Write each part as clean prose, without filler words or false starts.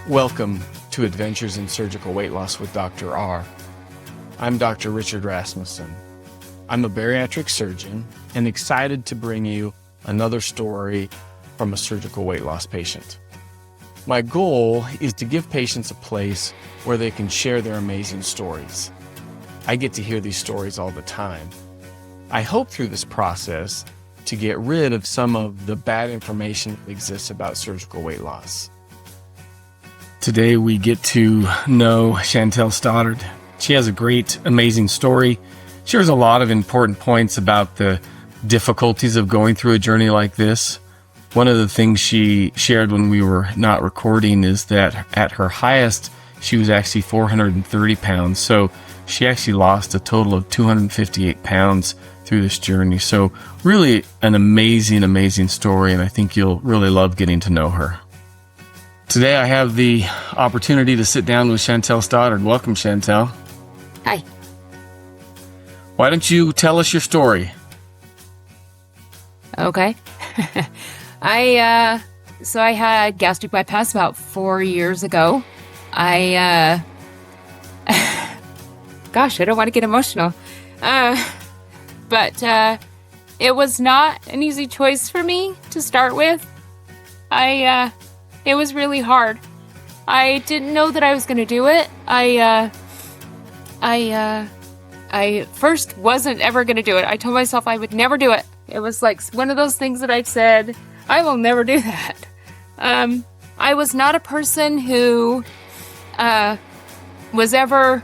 Welcome to Adventures in Surgical Weight Loss with Dr. R. I'm Dr. Richard Rasmussen. I'm a bariatric surgeon and excited to bring you another story from a surgical weight loss patient. My goal is to give patients a place where they can share their amazing stories. I get to hear these stories all the time. I hope through this process to get rid of some of the bad information that exists about surgical weight loss. Today we get to know Chantel Stoddard. She has a great, amazing story. Shares a lot of important points about the difficulties of going through a journey like this. One of the things she shared when we were not recording is that at her highest, she was actually 430 pounds. So she actually lost a total of 258 pounds through this journey. So really an amazing, amazing story, and I think you'll really love getting to know her. Today I have the opportunity to sit down with Chantel Stoddard. Welcome, Chantel. Hi. Why don't you tell us your story? Okay. I had gastric bypass about 4 years ago. Gosh, I don't want to get emotional. But it was not an easy choice for me to start with. It was really hard. I didn't know that I was going to do it. I first wasn't ever going to do it. I told myself I would never do it. It was like one of those things that I said, I will never do that. I was not a person who was ever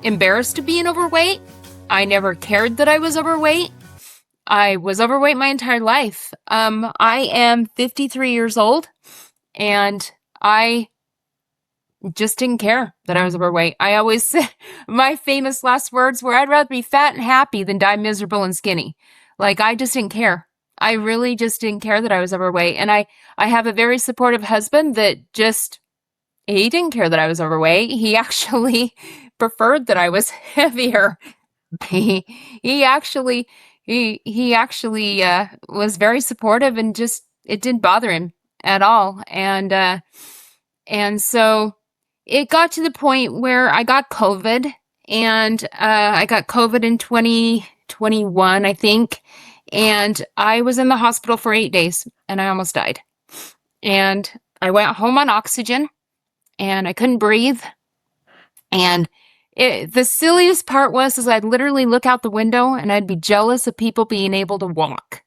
embarrassed to being overweight. I never cared that I was overweight. I was overweight my entire life. I am 53 years old. And I just didn't care that I was overweight. I always said, my famous last words were, I'd rather be fat and happy than die miserable and skinny. Like, I just didn't care. I really just didn't care that I was overweight. And I have a very supportive husband that he didn't care that I was overweight. He actually preferred that I was heavier. He actually was very supportive, and just, it didn't bother him at all. And so it got to the point where I got COVID, and I got COVID in 2021, I think. And I was in the hospital for 8 days, and I almost died. And I went home on oxygen, and I couldn't breathe. And the silliest part was I'd literally look out the window and I'd be jealous of people being able to walk.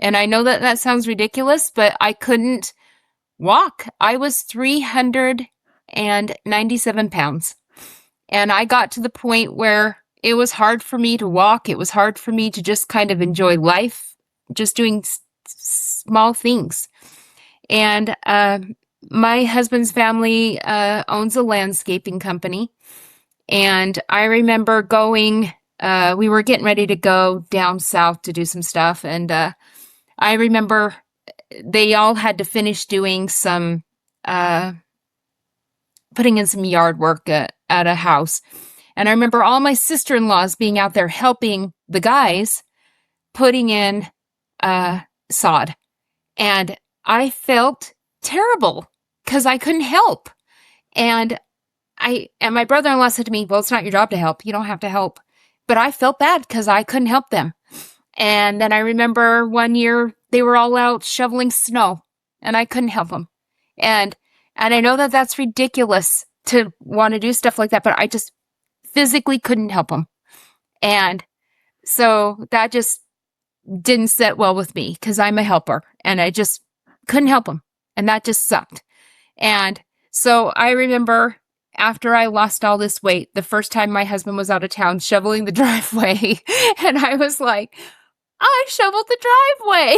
And I know that sounds ridiculous, but I couldn't walk. I was 397 pounds. And I got to the point where it was hard for me to walk. It was hard for me to just kind of enjoy life, just doing small things. And my husband's family owns a landscaping company. And I remember we were getting ready to go down south to do some stuff. And I remember they all had to finish doing some, putting in some yard work at a house. And I remember all my sister-in-laws being out there helping the guys putting in sod. And I felt terrible because I couldn't help. And my brother-in-law said to me, well, it's not your job to help. You don't have to help. But I felt bad because I couldn't help them. And then I remember one year they were all out shoveling snow and I couldn't help them. And I know that that's ridiculous to want to do stuff like that, but I just physically couldn't help them. And so that just didn't sit well with me because I'm a helper and I just couldn't help them. And that just sucked. And so I remember after I lost all this weight, the first time my husband was out of town shoveling the driveway, and I was like, I shoveled the driveway.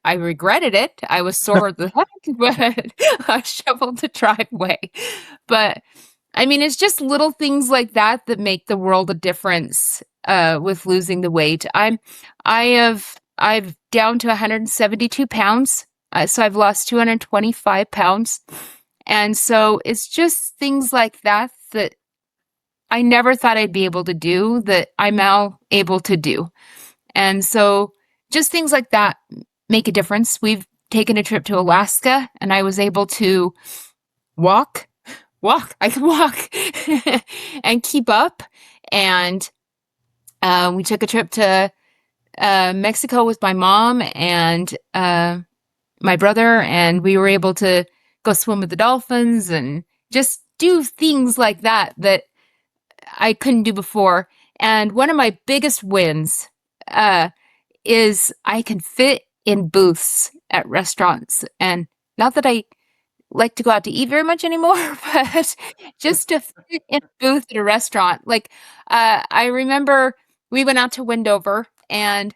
I regretted it. I was sore at the head, but I shoveled the driveway. But I mean, it's just little things like that that make the world a difference with losing the weight. I've down to 172 pounds. So I've lost 225 pounds. And so it's just things like that that I never thought I'd be able to do that I'm now able to do. And so just things like that make a difference. We've taken a trip to Alaska, and I was able to walk. I could walk and keep up. And we took a trip to Mexico with my mom and my brother, and we were able to go swim with the dolphins and just do things like that that I couldn't do before. And one of my biggest wins is I can fit in booths at restaurants. And not that I like to go out to eat very much anymore, but just to fit in a booth at a restaurant. Like, I remember we went out to Wendover and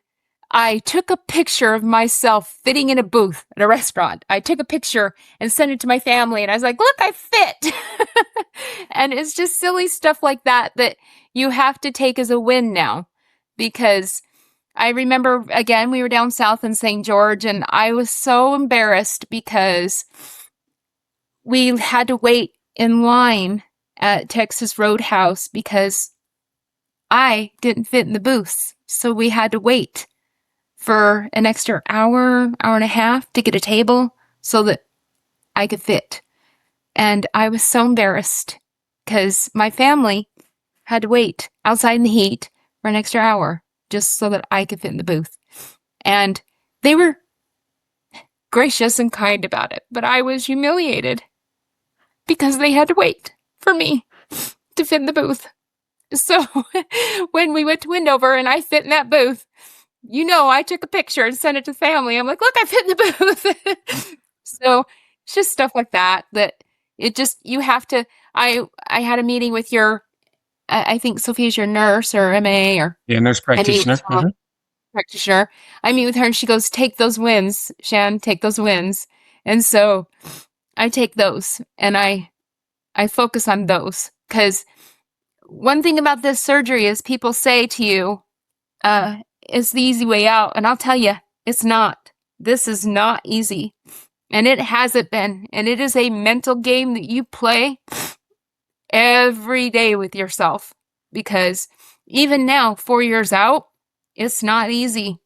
I took a picture of myself fitting in a booth at a restaurant. I took a picture and sent it to my family, and I was like, look, I fit. And it's just silly stuff like that that you have to take as a win now. Because I remember, again, we were down south in St. George, and I was so embarrassed because we had to wait in line at Texas Roadhouse because I didn't fit in the booths. So we had to wait for an extra hour and a half to get a table so that I could fit. And I was so embarrassed because my family had to wait outside in the heat for an extra hour just so that I could fit in the booth. And they were gracious and kind about it, but I was humiliated because they had to wait for me to fit in the booth. So when we went to Wendover and I fit in that booth, I took a picture and sent it to the family. I'm like, look, I fit in the booth. So it's just stuff like that it just, you have to, I had a meeting with I think Sophia's your nurse or MA or nurse practitioner. Practitioner. I meet with her and she goes, take those wins, Shan, take those wins. And so I take those and I focus on those, because one thing about this surgery is people say to you, it's the easy way out. And I'll tell you, it's not. This is not easy. And it hasn't been. And it is a mental game that you play every day with yourself. Because even now, 4 years out, it's not easy.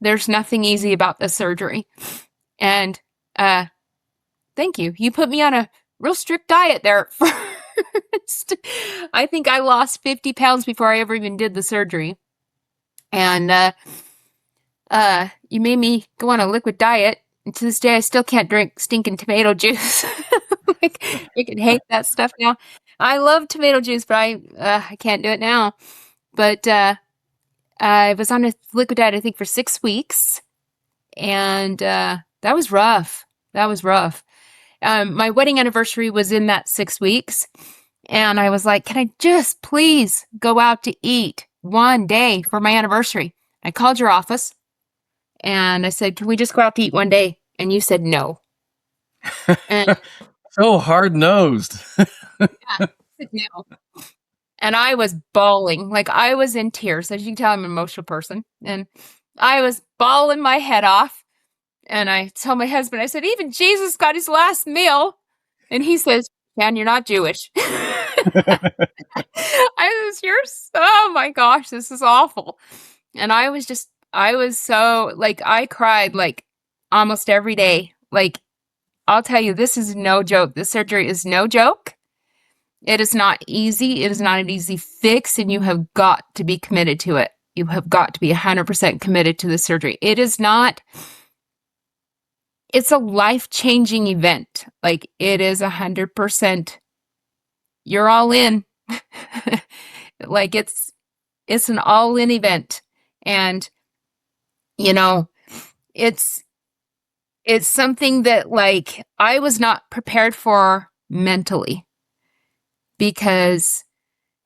There's nothing easy about this surgery. And thank you. You put me on a real strict diet there at first. I think I lost 50 pounds before I ever even did the surgery. And you made me go on a liquid diet. And to this day, I still can't drink stinking tomato juice. Like, you can hate that stuff now. I love tomato juice, but I can't do it now. But I was on a liquid diet, I think, for 6 weeks. And that was rough. My wedding anniversary was in that 6 weeks. And I was like, can I just please go out to eat one day for my anniversary? I called your office and I said, can we just go out to eat one day? And you said no. And so hard-nosed. yeah, I said no. And I was bawling. Like, I was in tears. As you can tell, I'm an emotional person. And I was bawling my head off. And I told my husband, I said, even Jesus got his last meal. And he says, man, you're not Jewish. Oh my gosh, this is awful. And I was so, like, I cried like almost every day. Like, I'll tell you, this is no joke. This surgery is no joke. It is not easy. It is not an easy fix, and you have got to be committed to it. You have got to be 100% committed to the surgery. It's a life-changing event. Like, it is 100%. You're all in. Like, it's an all-in event. And, it's something that, like, I was not prepared for mentally, because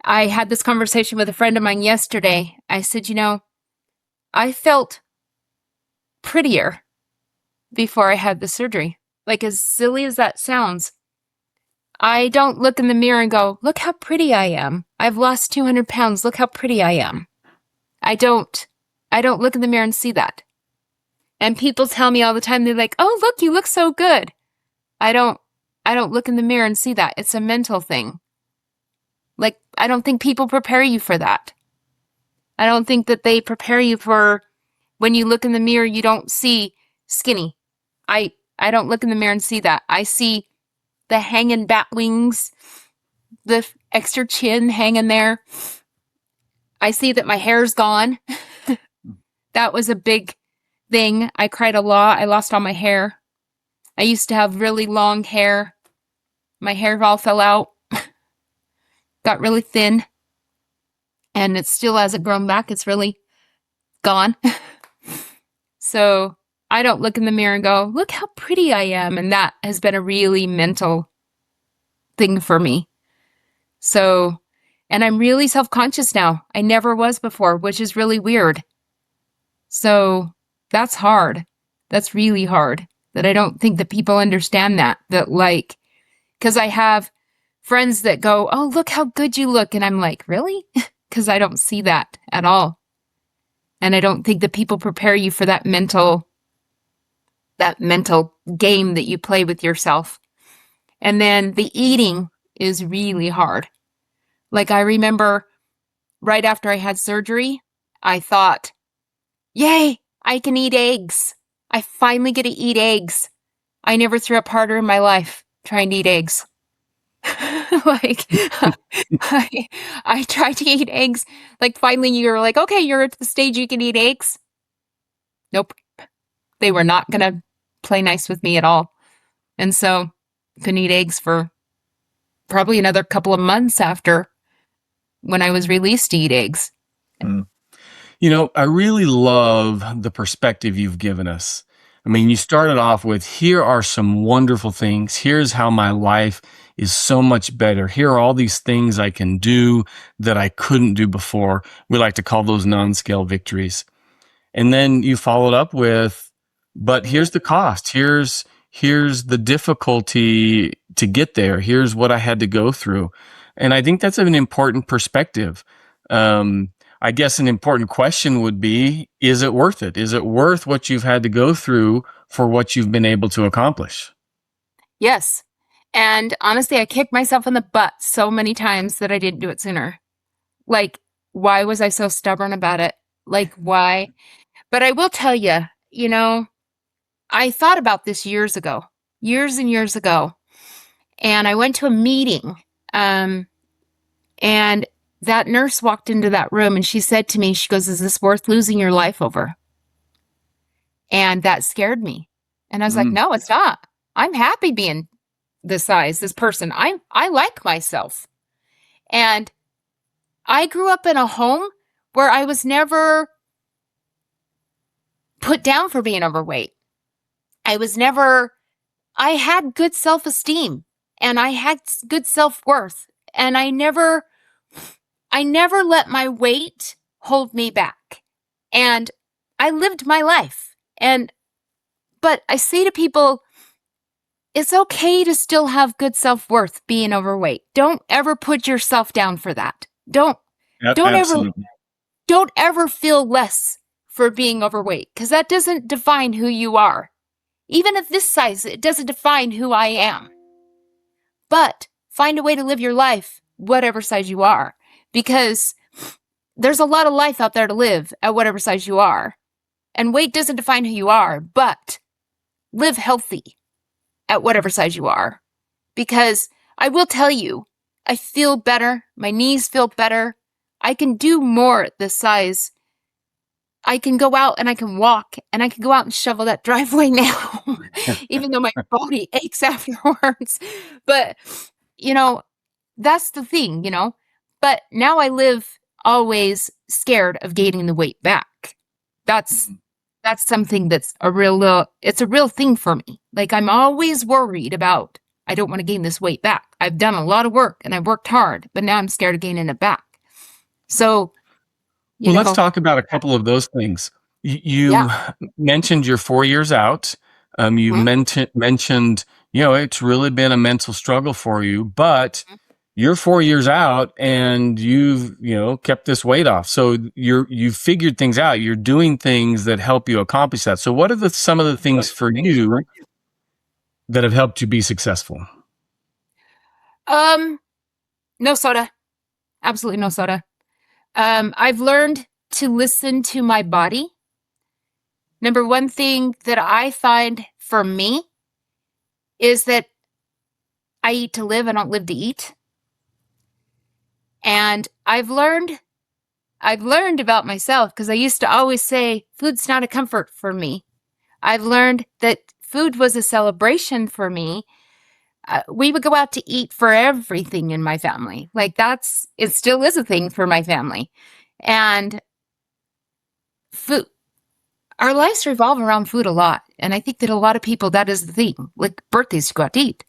I had this conversation with a friend of mine yesterday. I said, I felt prettier before I had the surgery. Like, as silly as that sounds, I don't look in the mirror and go, look how pretty I am. I've lost 200 pounds. Look how pretty I am. I don't look in the mirror and see that. And people tell me all the time, they're like, oh, look, you look so good. I don't look in the mirror and see that. It's a mental thing. Like, I don't think people prepare you for that. I don't think that they prepare you for when you look in the mirror, you don't see skinny. I don't look in the mirror and see that. I see the hanging bat wings, the extra chin hanging there. I see that my hair's gone. That was a big thing. I cried a lot. I lost all my hair. I used to have really long hair. My hair all fell out, got really thin, and it still hasn't grown back. It's really gone. So I don't look in the mirror and go, look how pretty I am. And that has been a really mental thing for me. So, and I'm really self-conscious now. I never was before, which is really weird. So that's hard. That's really hard. That I don't think that people understand that like, because I have friends that go, oh, look how good you look. And I'm like, really? Because I don't see that at all. And I don't think that people prepare you for that mental game that you play with yourself. And then the eating is really hard. Like I remember right after I had surgery, I thought, yay, I can eat eggs. I finally get to eat eggs. I never threw up harder in my life trying to eat eggs. Like I tried to eat eggs. Like finally you were like, okay, you're at the stage you can eat eggs. Nope. They were not going to play nice with me at all. And so couldn't eat eggs for probably another couple of months after when I was released to eat eggs. Mm. You know, I really love the perspective you've given us. I mean, you started off with, here are some wonderful things. Here's how my life is so much better. Here are all these things I can do that I couldn't do before. We like to call those non-scale victories. And then you followed up with, but here's the cost. Here's the difficulty to get there. Here's what I had to go through. And I think that's an important perspective. I guess an important question would be, is it worth it? Is it worth what you've had to go through for what you've been able to accomplish? Yes. And honestly, I kicked myself in the butt so many times that I didn't do it sooner. Like, why was I so stubborn about it? Like, why? But I will tell you, you know, I thought about this years and years ago. And I went to a meeting, and that nurse walked into that room and she said to me, she goes, is this worth losing your life over? And that scared me. And I was like, no, it's not. I'm happy being this size, this person. I like myself. And I grew up in a home where I was never put down for being overweight. I had good self-esteem and I had good self-worth. And I never let my weight hold me back. And I lived my life. But I say to people, it's okay to still have good self-worth being overweight. Don't ever put yourself down for that. Don't ever feel less for being overweight, because that doesn't define who you are. Even at this size, it doesn't define who I am. But find a way to live your life, whatever size you are, because there's a lot of life out there to live at whatever size you are. And weight doesn't define who you are, but live healthy at whatever size you are. Because I will tell you, I feel better. My knees feel better. I can do more at this size. I can go out and I can walk and I can go out and shovel that driveway now, even though my body aches afterwards. But, you know, that's the thing, you know. But now I live always scared of gaining the weight back. That's something that's it's a real thing for me. Like, I'm always worried about, I don't want to gain this weight back. I've done a lot of work and I've worked hard, but now I'm scared of gaining it back. So, let's talk about a couple of those things. You mentioned you're 4 years out. You mentioned, it's really been a mental struggle for you, but you're 4 years out and you've, kept this weight off. So you've figured things out. You're doing things that help you accomplish that. So what are some of the things for you that have helped you be successful? No soda. Absolutely no soda. I've learned to listen to my body. number one thing that I find for me is that I eat to live, I don't live to eat. And I've learned about myself because I used to always say food's not a comfort for me. I've learned that food was a celebration for me. We would go out to eat for everything in my family. Like it still is a thing for my family. And food, our lives revolve around food a lot. And I think that a lot of people, that is the thing. Like birthdays, you go out to eat.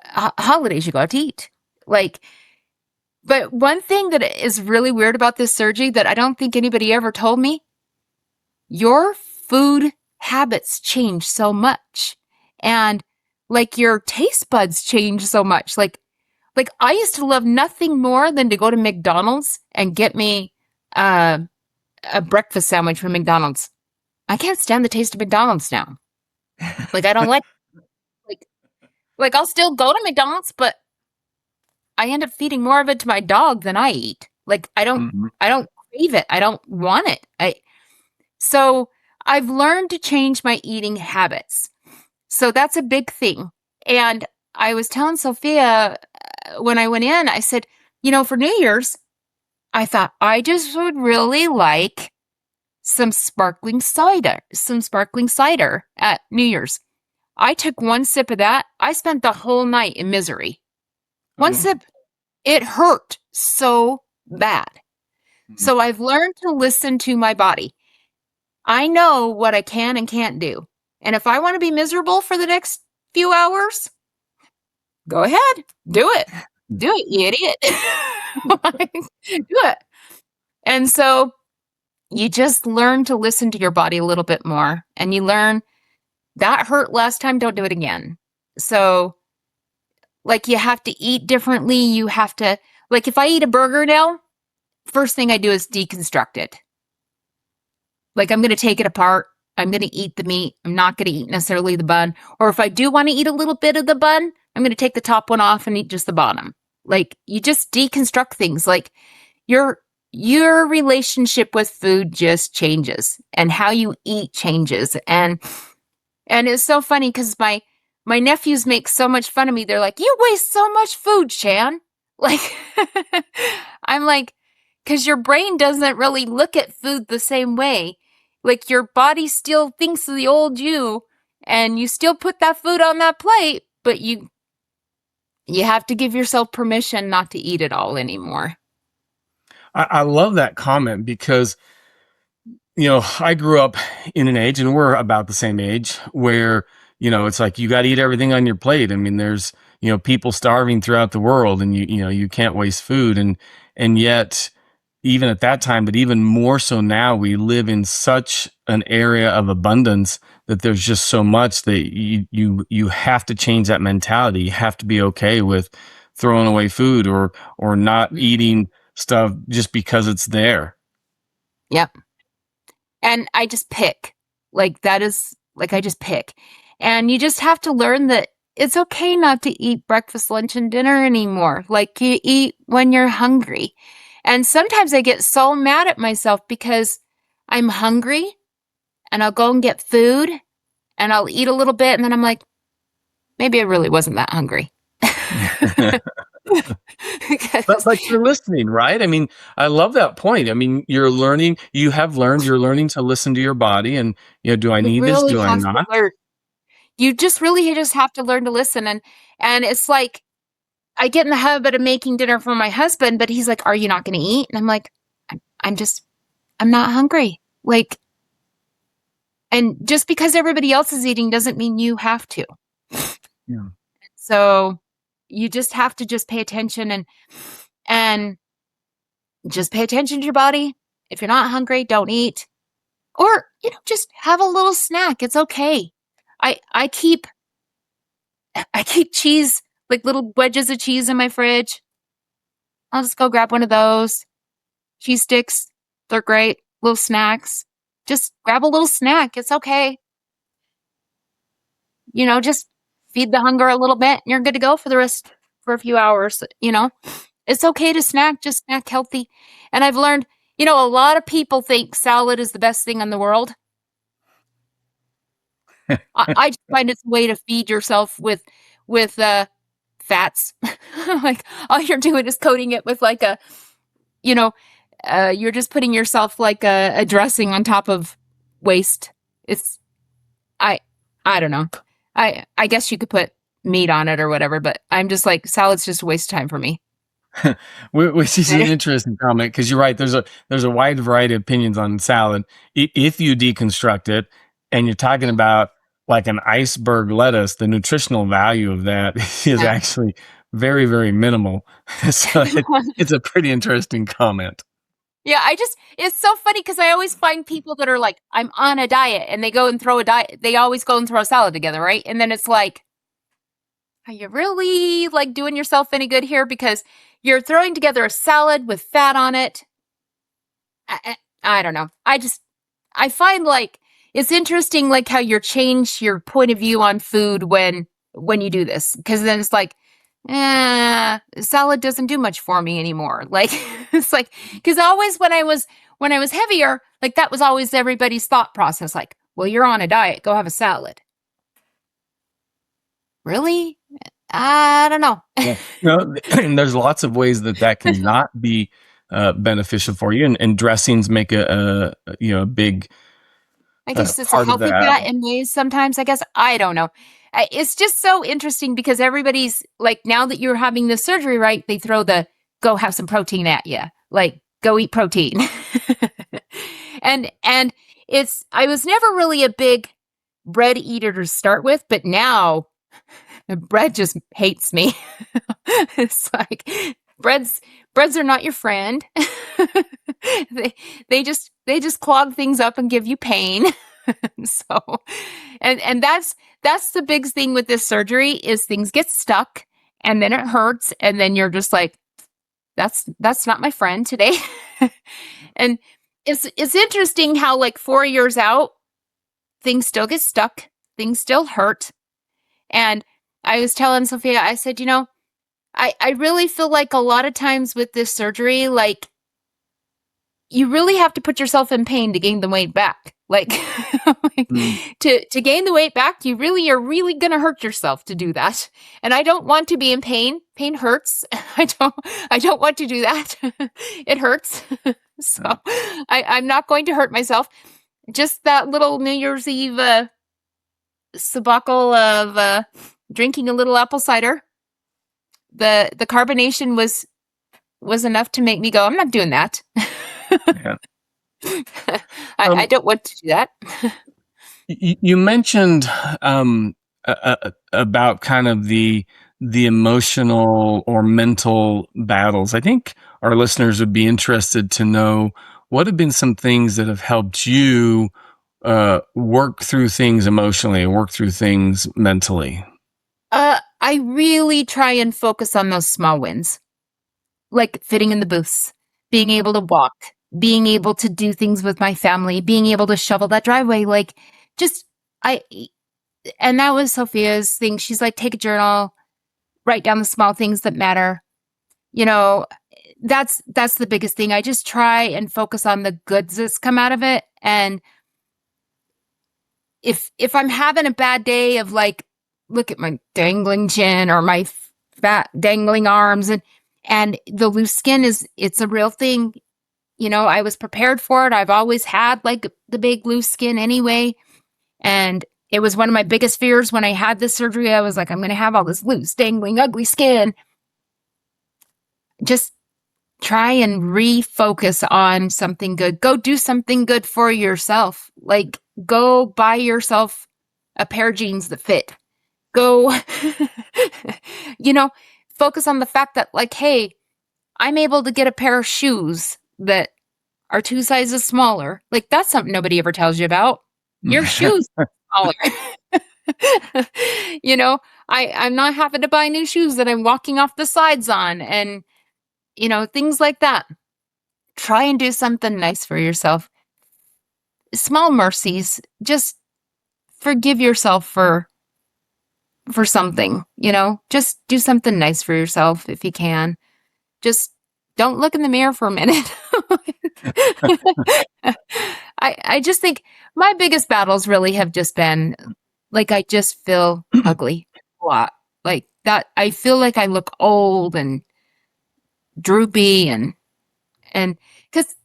Holidays, you go out to eat. But one thing that is really weird about this surgery that I don't think anybody ever told me, your food habits change so much. And like your taste buds change so much. Like I used to love nothing more than to go to McDonald's and get me a breakfast sandwich from McDonald's. I can't stand the taste of McDonald's now. Like I don't like I'll still go to McDonald's, but I end up feeding more of it to my dog than I eat. Like I don't crave it. I don't want it. So I've learned to change my eating habits. So that's a big thing. And I was telling Sophia when I went in, I said, for New Year's, I thought I just would really like some sparkling cider at New Year's. I took one sip of that. I spent the whole night in misery. One sip, it hurt so bad. So I've learned to listen to my body. I know what I can and can't do. And if I want to be miserable for the next few hours, go ahead, do it. Do it, you idiot. Do it. And so you just learn to listen to your body a little bit more. And you learn that hurt last time, don't do it again. So like you have to eat differently. You have to, like if I eat a burger now, first thing I do is deconstruct it. Like I'm going to take it apart. I'm going to eat the meat. I'm not going to eat necessarily the bun. Or if I do want to eat a little bit of the bun, I'm going to take the top one off and eat just the bottom. Like you just deconstruct things. Like your relationship with food just changes and how you eat changes. And it's so funny because my nephews make so much fun of me. They're like, you waste so much food, Chan. Like, I'm like, because your brain doesn't really look at food the same way. Like your body still thinks of the old you and you still put that food on that plate, but you have to give yourself permission not to eat it all anymore. I love that comment because, I grew up in an age, and we're about the same age, where, it's like you got to eat everything on your plate. I mean, there's, people starving throughout the world and you can't waste food. And yet, even at that time, but even more so now, we live in such an area of abundance that there's just so much that you have to change that mentality. You have to be okay with throwing away food or not eating stuff just because it's there. Yep. And I just pick. Like that is like I just pick. And you just have to learn that it's okay not to eat breakfast, lunch, and dinner anymore. Like you eat when you're hungry. And sometimes I get so mad at myself because I'm hungry and I'll go and get food and I'll eat a little bit and then I'm like, maybe I really wasn't that hungry. That's like you're listening, right? I mean, I love that point. I mean, you're learning to listen to your body and, do I need this? Do I not? You just really just have to learn to listen. And it's like, I get in the habit of making dinner for my husband, but he's like, are you not going to eat? And I'm like, I'm not hungry. Like, and just because everybody else is eating doesn't mean you have to. Yeah. So you just have to just pay attention and just pay attention to your body. If you're not hungry, don't eat. Or, just have a little snack. It's okay. I keep cheese, like little wedges of cheese in my fridge. I'll just go grab one of those. Cheese sticks, they're great. Little snacks. Just grab a little snack. It's okay. Just feed the hunger a little bit and you're good to go for a few hours. It's okay to snack, just snack healthy. And I've learned, a lot of people think salad is the best thing in the world. I just find it's a way to feed yourself with fats. Like all you're doing is coating it with like a, you know, you're just putting yourself like a dressing on top of waste. It's I I don't know. I guess you could put meat on it or whatever, but I'm just like salad's just a waste of time for me. Which is an interesting comment because you're right. There's a wide variety of opinions on salad. If you deconstruct it, and you're talking about like an iceberg lettuce, the nutritional value of that is Yeah. actually very, very minimal. So it's a pretty interesting comment. Yeah, it's so funny because I always find people that are like, I'm on a diet and they go and throw a diet. They always go and throw a salad together, right? And then it's like, are you really like doing yourself any good here? Because you're throwing together a salad with fat on it. I don't know. I find like it's interesting, like how you change your point of view on food when you do this, because then it's like, salad doesn't do much for me anymore. Like it's like because always when I was heavier, like that was always everybody's thought process. Like, well, you're on a diet, go have a salad. Really? I don't know. Yeah. And there's lots of ways that can not be beneficial for you, and dressings make a big I guess it's a part of healthy that. fat in ways sometimes, I guess. I don't know. It's just so interesting because everybody's like, now that you're having the surgery, right? They throw the go have some protein at you, like go eat protein. And I was never really a big bread eater to start with, but now the bread just hates me. It's like breads are not your friend. They just clog things up and give you pain. So and that's the big thing with this surgery is things get stuck and then it hurts and then you're just like that's not my friend today. And it's interesting how like 4 years out things still get stuck, things still hurt. And I was telling Sophia, I said, I really feel like a lot of times with this surgery, like you really have to put yourself in pain to gain the weight back. Like, to gain the weight back, you really are really going to hurt yourself to do that. And I don't want to be in pain. Pain hurts. I don't want to do that. It hurts. So I'm not going to hurt myself. Just that little New Year's Eve debacle of drinking a little apple cider. The carbonation was enough to make me go, I'm not doing that. Yeah. I don't want to do that. You mentioned about kind of the emotional or mental battles. I think our listeners would be interested to know what have been some things that have helped you work through things emotionally, work through things mentally. I really try and focus on those small wins, like fitting in the booths, being able to walk, being able to do things with my family, being able to shovel that driveway, like and that was Sophia's thing. She's like, take a journal, write down the small things that matter. That's the biggest thing. I just try and focus on the goods that's come out of it. And if I'm having a bad day of like, look at my dangling chin or my fat dangling arms and the loose skin it's a real thing. I was prepared for it. I've always had like the big loose skin anyway. And it was one of my biggest fears when I had this surgery. I was like, I'm going to have all this loose, dangling, ugly skin. Just try and refocus on something good. Go do something good for yourself. Like go buy yourself a pair of jeans that fit. Go, focus on the fact that like, hey, I'm able to get a pair of shoes that are 2 sizes smaller. Like that's something nobody ever tells you about. Your shoes are smaller. I'm not having to buy new shoes that I'm walking off the sides on and, things like that. Try and do something nice for yourself. Small mercies. Just forgive yourself for something, just do something nice for yourself if you can. Just don't look in the mirror for a minute. I just think my biggest battles really have just been like I just feel ugly a lot. Like that, I feel like I look old and droopy and because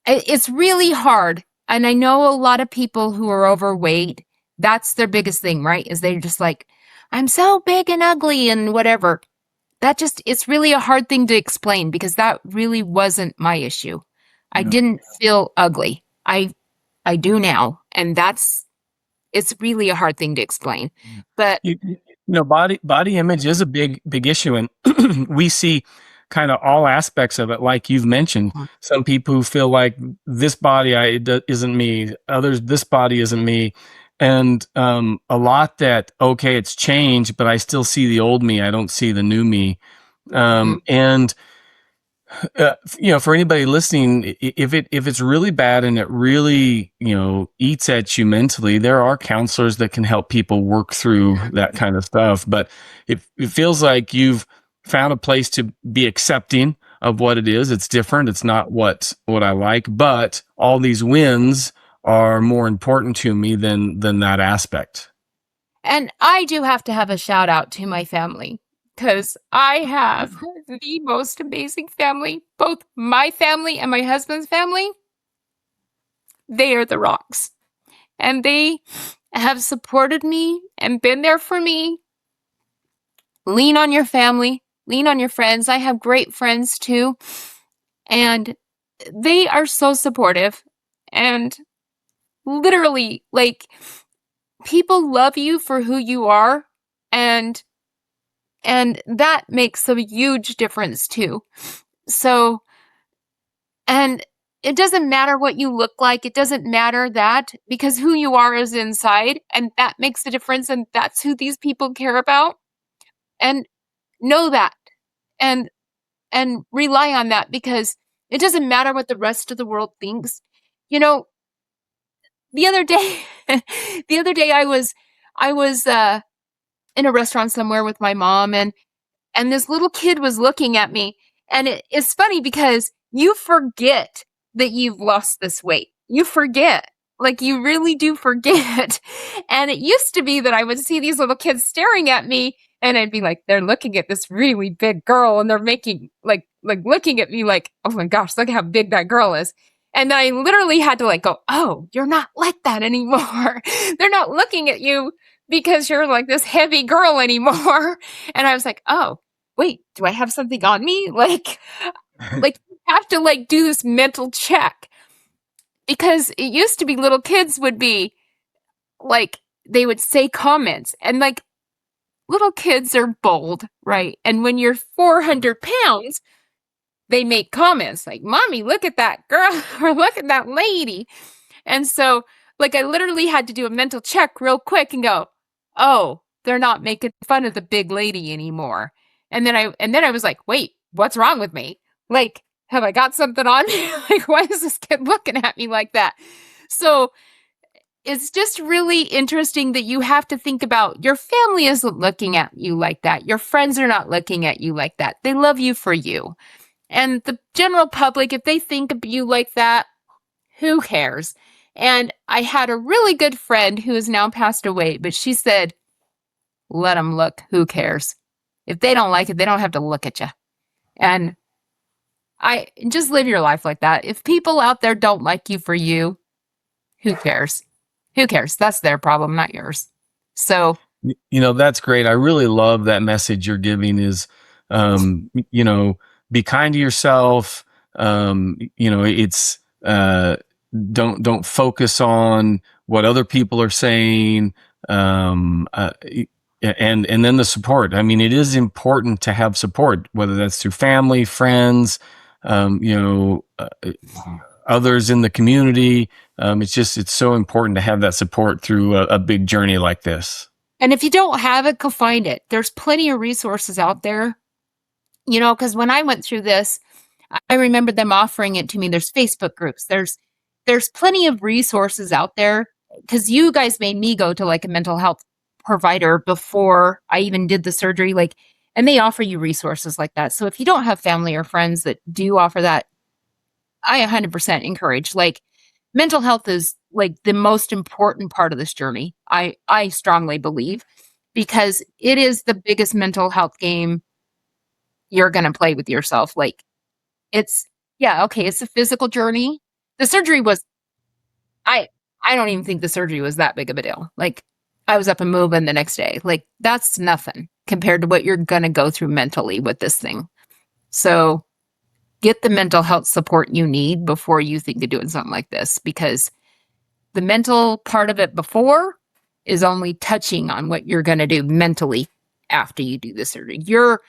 it's really hard. And I know a lot of people who are overweight, that's their biggest thing, right? Is they're just like, I'm so big and ugly and whatever. That just, it's really a hard thing to explain because that really wasn't my issue. I Yeah. didn't feel ugly. I do now. And it's really a hard thing to explain. But Body image is a big issue, and we see kind of all aspects of it, like you've mentioned. Some people who feel like this body isn't me, others this body isn't me, and a lot that okay, it's changed, but I still see the old me. I don't see the new me, and for anybody listening, if it's really bad and it really, eats at you mentally, there are counselors that can help people work through that kind of stuff. But it feels like you've found a place to be accepting of what it is. It's different. It's not what I like, but all these wins are more important to me than that aspect. And I do have to have a shout out to my family because I have the most amazing family. Both my family and my husband's family, they are the rocks. And they have supported me and been there for me. Lean on your family, lean on your friends. I have great friends too. And they are so supportive. And literally, like, people love you for who you are. And that makes a huge difference too. So, and it doesn't matter what you look like. It doesn't matter that because who you are is inside and that makes a difference. And that's who these people care about. And know that and rely on that because it doesn't matter what the rest of the world thinks. The other day, I was in a restaurant somewhere with my mom and this little kid was looking at me. And it's funny because you forget that you've lost this weight. You forget. Like, you really do forget. And it used to be that I would see these little kids staring at me and I'd be like, they're looking at this really big girl and they're making like looking at me like, oh my gosh, look how big that girl is. And I literally had to go, oh, you're not like that anymore. They're not looking at you because you're like this heavy girl anymore. And I was like, oh, wait, do I have something on me? Like you have to do this mental check because it used to be little kids would be like, they would say comments and little kids are bold, right? And when you're 400 pounds, they make comments like, mommy, look at that girl or look at that lady. And so I literally had to do a mental check real quick and go, oh, they're not making fun of the big lady anymore. And then I was like, wait, what's wrong with me? Have I got something on me? Why is this kid looking at me like that? So it's just really interesting that you have to think about your family isn't looking at you like that. Your friends are not looking at you like that. They love you for you. And the general public, if they think of you like that, who cares? And I had a really good friend who has now passed away, but she said, let them look. Who cares? If they don't like it, they don't have to look at you. And I just live your life like that. If people out there don't like you for you, who cares? Who cares? That's their problem, not yours. So, that's great. I really love that message you're giving is, be kind to yourself. It's, don't focus on what other people are saying. And then the support. I mean, it is important to have support, whether that's through family, friends, others in the community. It's so important to have that support through a big journey like this. And if you don't have it, go find it. There's plenty of resources out there, because when I went through this, I remember them offering it to me. There's Facebook groups. There's plenty of resources out there because you guys made me go to a mental health provider before I even did the surgery, and they offer you resources like that. So if you don't have family or friends that do offer that, I 100% encourage, mental health is like the most important part of this journey. I strongly believe, because it is the biggest mental health game you're going to play with yourself. Like it's, yeah, okay, it's a physical journey. The surgery was, I I don't even think the surgery was that big of a deal. Like I was up and moving the next day. Like that's nothing compared to what you're going to go through mentally with this thing. So get the mental health support you need before you think of doing something like this, because the mental part of it before is only touching on what you're going to do mentally after you do the surgery. You're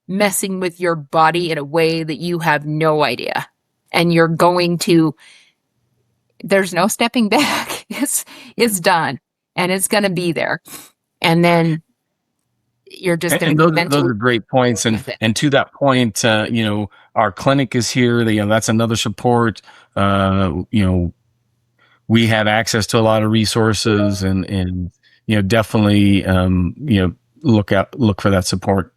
messing with your body in a way that you have no idea. And you're going to, there's no stepping back. It's done. And it's going to be there. And then you're just going to those are great points. And to that point, our clinic is here. That's another support. We have access to a lot of resources, and definitely look for that support.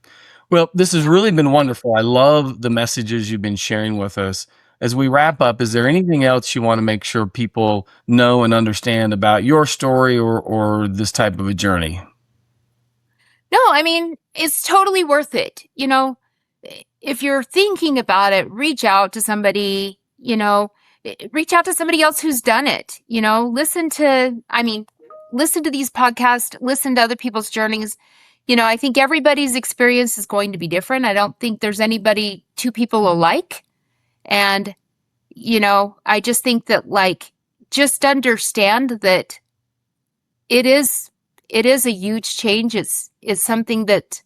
Well, this has really been wonderful. I love the messages you've been sharing with us. As we wrap up, is there anything else you want to make sure people know and understand about your story or this type of a journey? No, I mean, it's totally worth it. If you're thinking about it, reach out to somebody, reach out to somebody else who's done it. Listen to these podcasts, listen to other people's journeys. I think everybody's experience is going to be different. I don't think there's two people alike. And, I just think that just understand that it is a huge change. It's something that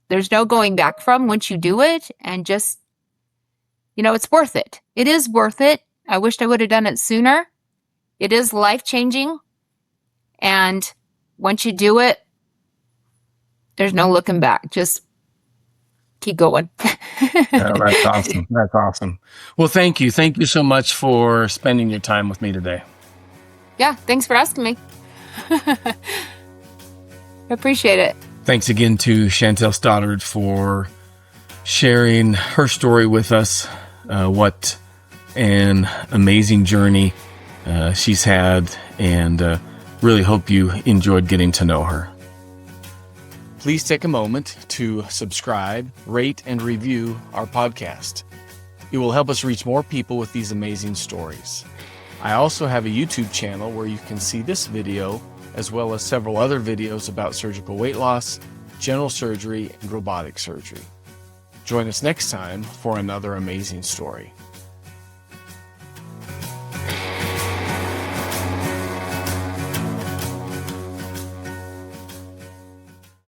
there's no going back from once you do it, and just, it's worth it. It is worth it. I wished I would have done it sooner. It is life-changing. And once you do it, there's no looking back. Just keep going. That's awesome. That's awesome. Well, thank you. Thank you so much for spending your time with me today. Yeah, thanks for asking me. I appreciate it. Thanks again to Chantel Stoddard for sharing her story with us. What an amazing journey she's had, and really hope you enjoyed getting to know her. Please take a moment to subscribe, rate, and review our podcast. It will help us reach more people with these amazing stories. I also have a YouTube channel where you can see this video, as well as several other videos about surgical weight loss, general surgery, and robotic surgery. Join us next time for another amazing story.